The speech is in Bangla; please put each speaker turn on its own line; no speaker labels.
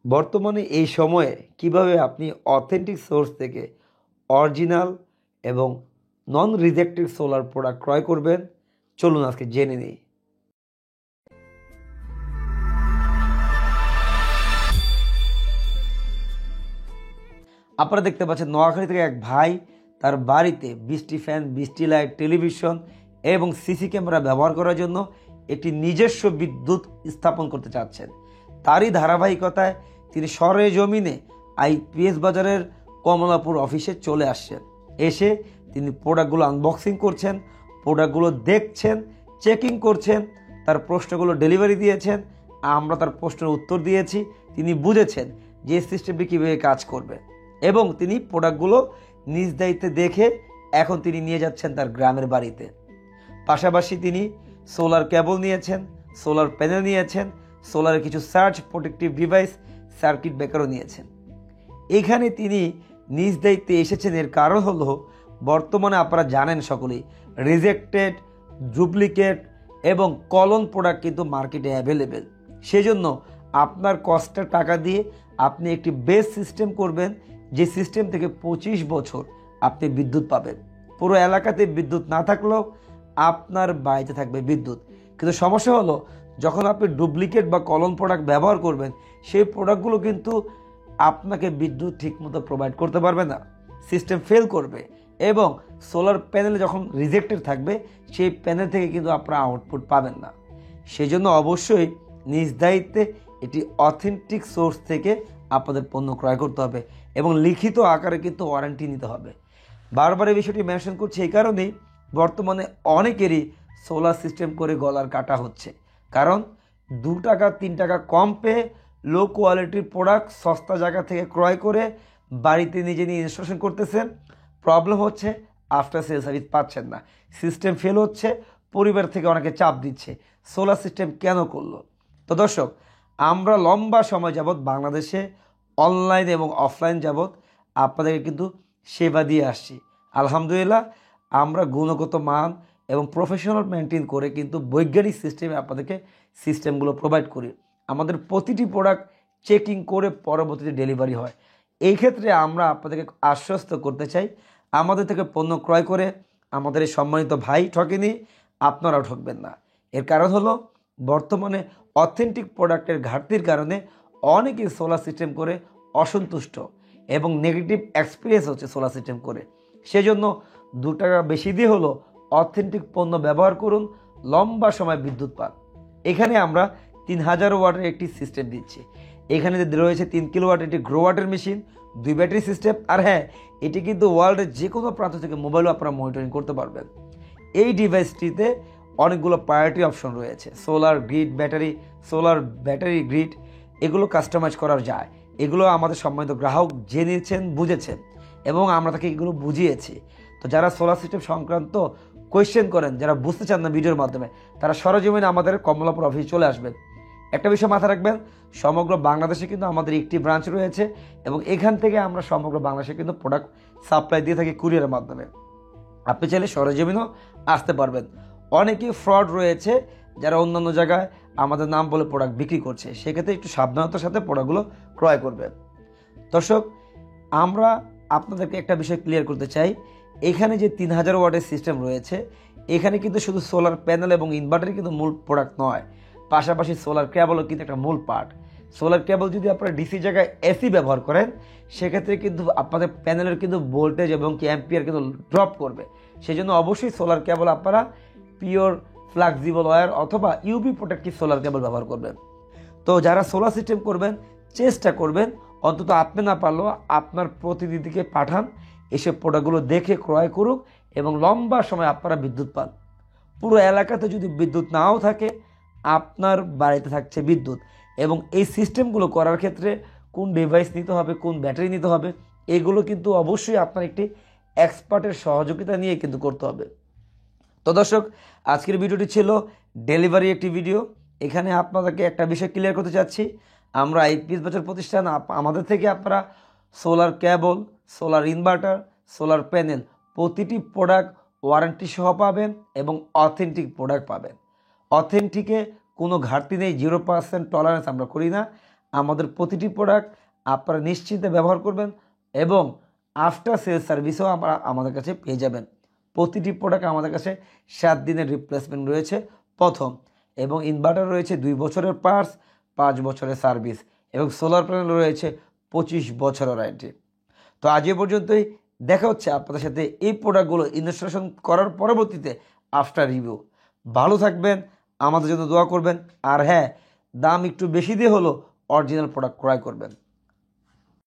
বর্তমানে এই সময়ে কিভাবে আপনি অথেন্টিক সোর্স থেকে অরিজিনাল এবং নন রিজেক্টেড সোলার প্রোডাক্ট ক্রয় করবেন, চলুন আজকে জেনে নিই। আপনারা দেখতে পাচ্ছেন নোয়াখালী থেকে এক ভাই তার বাড়িতে বৃষ্টি ফ্যান, বৃষ্টি লাইট, টেলিভিশন এবং সিসি ক্যামেরা ব্যবহার করার জন্য একটি নিজস্ব বিদ্যুৎ স্থাপন করতে চাচ্ছেন। তারই ধারাবাহিকতায় তিনি সরেজমিনে আইপিএস বাজারের কমলাপুর অফিসে চলে আসছেন। এসে তিনি প্রোডাক্টগুলো আনবক্সিং করছেন, প্রোডাক্টগুলো দেখছেন, চেকিং করছেন, তার প্রশ্নগুলো ডেলিভারি দিয়েছেন, আমরা তার প্রশ্নের উত্তর দিয়েছি। তিনি বুঝেছেন যে সিস্টেমটি কীভাবে কাজ করবে এবং তিনি প্রোডাক্টগুলো নিজ দায়িত্বে দেখে এখন তিনি নিয়ে যাচ্ছেন তার গ্রামের বাড়িতে। পাশাপাশি তিনি সোলার কেবল নিয়েছেন, সোলার প্যানেল নিয়েছেন, সোলারের কিছু সার্চ প্রোটেক্টিভ ডিভাইস, সার্কিট ব্রেকারও নিয়েছেন। এখানে তিনি নিজ দায়িত্বে এসেছেন, এর কারণ হলো বর্তমানে আপনারা জানেন সকলেই রিজেক্টেড, ডুপ্লিকেট এবং কলন প্রোডাক্ট কিন্তু মার্কেটে অ্যাভেলেবেল। সেজন্য আপনার কষ্টের টাকা দিয়ে আপনি একটি বেস সিস্টেম করবেন, যে সিস্টেম থেকে 25 বছর আপনি বিদ্যুৎ পাবেন। পুরো এলাকাতে বিদ্যুৎ না থাকলেও আপনার বাড়িতে থাকবে বিদ্যুৎ। কিন্তু সমস্যা হলো যখন আপনি ডুপ্লিকেট বা কলন প্রোডাক্ট ব্যবহার করবেন, সেই প্রোডাক্টগুলো কিন্তু আপনাকে বিদ্যুৎ ঠিকমতো প্রোভাইড করতে পারবে না, সিস্টেম ফেল করবে এবং সোলার প্যানেলে যখন রিজেক্টেড থাকবে সেই প্যানেল থেকে কিন্তু আপনারা আউটপুট পাবেন না। সেজন্য অবশ্যই নিজ দায়িত্বে এটি অথেন্টিক সোর্স থেকে আপনাদের পণ্য ক্রয় করতে হবে এবং লিখিত আকারে কিন্তু ওয়ারেন্টি নিতে হবে। বারবার এই বিষয়টি মেনশন করছি এই কারণেই বর্তমানে অনেকেরই সোলার সিস্টেম করে গলার কাটা হচ্ছে, কারণ 2 টাকা 3 টাকা কম পেয়ে লো কোয়ালিটির প্রোডাক্ট সস্তা জায়গা থেকে ক্রয় করে বাড়িতে নিজে নিয়ে ইনস্টলেশন করতেছেন। প্রবলেম হচ্ছে আফটার সেল সার্ভিস পাচ্ছেন না, সিস্টেম ফেল হচ্ছে, পরিবার থেকে অনেকে চাপ দিচ্ছে সোলার সিস্টেম কেন করলো। তো দর্শক, আমরা লম্বা সময় যাবৎ বাংলাদেশে অনলাইন এবং অফলাইন যাবৎ আপনাদেরকে কিন্তু সেবা দিয়ে আসছি। আলহামদুলিল্লাহ, আমরা গুণগত মান এবং প্রফেশনাল মেনটেন করে কিন্তু বৈজ্ঞানিক সিস্টেমে আপনাদেরকে সিস্টেমগুলো প্রোভাইড করি। আমাদের প্রতিটি প্রোডাক্ট চেকিং করে পরবর্তীতে ডেলিভারি হয়। এই ক্ষেত্রে আমরা আপনাদেরকে আশ্বস্ত করতে চাই, আমাদের থেকে পণ্য ক্রয় করে আমাদের এই সম্মানিত ভাই ঠকেনি, আপনারাও ঠকবেন না। এর কারণ হলো বর্তমানে অথেন্টিক প্রোডাক্টের ঘাটতির কারণে অনেকেই সোলার সিস্টেম করে অসন্তুষ্ট এবং নেগেটিভ এক্সপিরিয়েন্স হচ্ছে সোলার সিস্টেম করে। সেজন্য 2 টাকা বেশি দিয়ে হলো অথেন্টিক পণ্য ব্যবহার করুন, লম্বা সময় বিদ্যুৎ পান। এখানে আমরা 3000 ওয়াটের একটি সিস্টেম দিচ্ছি। এখানে রয়েছে 3 কিলোওয়াট একটি গ্রোওয়াটের মেশিন, 2 ব্যাটারি সিস্টেম, আর হ্যাঁ, এটি কিন্তু ওয়ার্ল্ডের যে কোনো প্রান্ত থেকে মোবাইলও আপনারা মনিটরিং করতে পারবেন। এই ডিভাইসটিতে অনেকগুলো প্রায়োরিটি অপশন রয়েছে, solar grid battery, solar battery grid, এগুলো কাস্টমাইজ করা যায়। এগুলো আমাদের সম্মানিত গ্রাহক জেনেছেন, বুঝেছেন এবং আমরা তাকে এগুলো বুঝিয়েছি। তো যারা সোলার সিস্টেম সংক্রান্ত কোয়েশ্চেন করেন, যারা বুঝতে চান না ভিডিওর মাধ্যমে, তারা সরজমিনে আমাদের কমলাপুর অফিসে চলে আসবেন। একটা বিষয় মাথায় রাখবেন, সমগ্র বাংলাদেশে কিন্তু আমাদের একটি ব্রাঞ্চ রয়েছে এবং এখান থেকে আমরা সমগ্র বাংলাদেশে কিন্তু প্রোডাক্ট সাপ্লাই দিয়ে থাকি কুরিয়ারের মাধ্যমে। আপনি চাইলে সরজমিনেও আসতে পারবেন। অনেকে ফ্রড রয়েছে যারা অন্যান্য জায়গায় আমাদের নাম বলে প্রোডাক্ট বিক্রি করছে, সেক্ষেত্রে একটু সাবধানতার সাথে প্রোডাক্টগুলো ক্রয় করবেন। দর্শক, আমরা আপনাদেরকে একটা বিষয় ক্লিয়ার করতে চাই, এখানে যে 3000 ওয়াটের সিস্টেম রয়েছে, এখানে কিন্তু শুধু সোলার প্যানেল এবং ইনভার্টারই কিন্তু মূল প্রোডাক্ট নয়, পাশাপাশি সোলার কেবলও কিন্তু একটা মূল পার্ট। সোলার কেবল যদি আপনারা ডিসি জায়গায় এসি ব্যবহার করেন, সেক্ষেত্রে কিন্তু আপনাদের প্যানেলের কিন্তু ভোল্টেজ এবং অ্যাম্পিয়ার কিন্তু ড্রপ করবে। সেই জন্য অবশ্যই সোলার কেবল আপনারা পিওর ফ্লেক্সিবল ওয়্যার অথবা ইউভি প্রোটেক্টিভ সোলার কেবল ব্যবহার করবেন। তো যারা সোলার সিস্টেম করবেন, চেষ্টা করবেন অন্তত আপনি না পারলেও আপনার প্রতিনিধিকে পাঠান, এসব প্রোডাক্টগুলো দেখে ক্রয় করুক এবং লম্বা সময় আপনারা বিদ্যুৎ পান। পুরো এলাকাতে যদি বিদ্যুৎ নাও থাকে, আপনার বাড়িতে থাকছে বিদ্যুৎ। এবং এই সিস্টেমগুলো করার ক্ষেত্রে কোন ডিভাইস নিতে হবে, কোন ব্যাটারি নিতে হবে, এগুলো কিন্তু অবশ্যই আপনার একটি এক্সপার্টের সহযোগিতা নিয়ে কিন্তু করতে হবে। তো দর্শক, আজকের ভিডিওটি ছিল ডেলিভারি একটি ভিডিও। এখানে আপনাদেরকে একটা বিষয় ক্লিয়ার করতে চাচ্ছি, আমরা আইপিএস বাজার প্রতিষ্ঠান, আমাদের থেকে আপনারা সোলার কেবল, সোলার ইনভার্টার, সোলার প্যানেল প্রতিটি প্রোডাক্ট ওয়ারেন্টি সহ পাবেন এবং অথেন্টিক প্রোডাক্ট পাবেন। অথেন্টিকে কোনো ঘাটতি নেই, 0% টলারেন্স আমরা করি না। আমাদের প্রতিটি প্রোডাক্ট আপনারা নিশ্চিন্তে ব্যবহার করবেন এবং আফটার সেল সার্ভিসও আমাদের কাছে পেয়ে যাবেন। প্রতিটি প্রোডাক্ট আমাদের কাছে 7 দিনের রিপ্লেসমেন্ট রয়েছে প্রথম, এবং ইনভার্টার রয়েছে 2 বছরের পার্টস, 5 বছরের সার্ভিস, এবং সোলার প্যানেল রয়েছে 25 বছরের ওয়ারেন্টি। তো আজ এ পর্যন্তই, দেখা হচ্ছে আপনাদের সাথে এই প্রোডাক্টগুলো ইনস্টলেশন করার পরবর্তীতে আফটার রিভিউ। ভালো থাকবেন, আমাদের জন্য দোয়া করবেন, আর হ্যাঁ, দাম একটু বেশি দিয়ে হলো অরিজিনাল প্রোডাক্ট ক্রয় করবেন।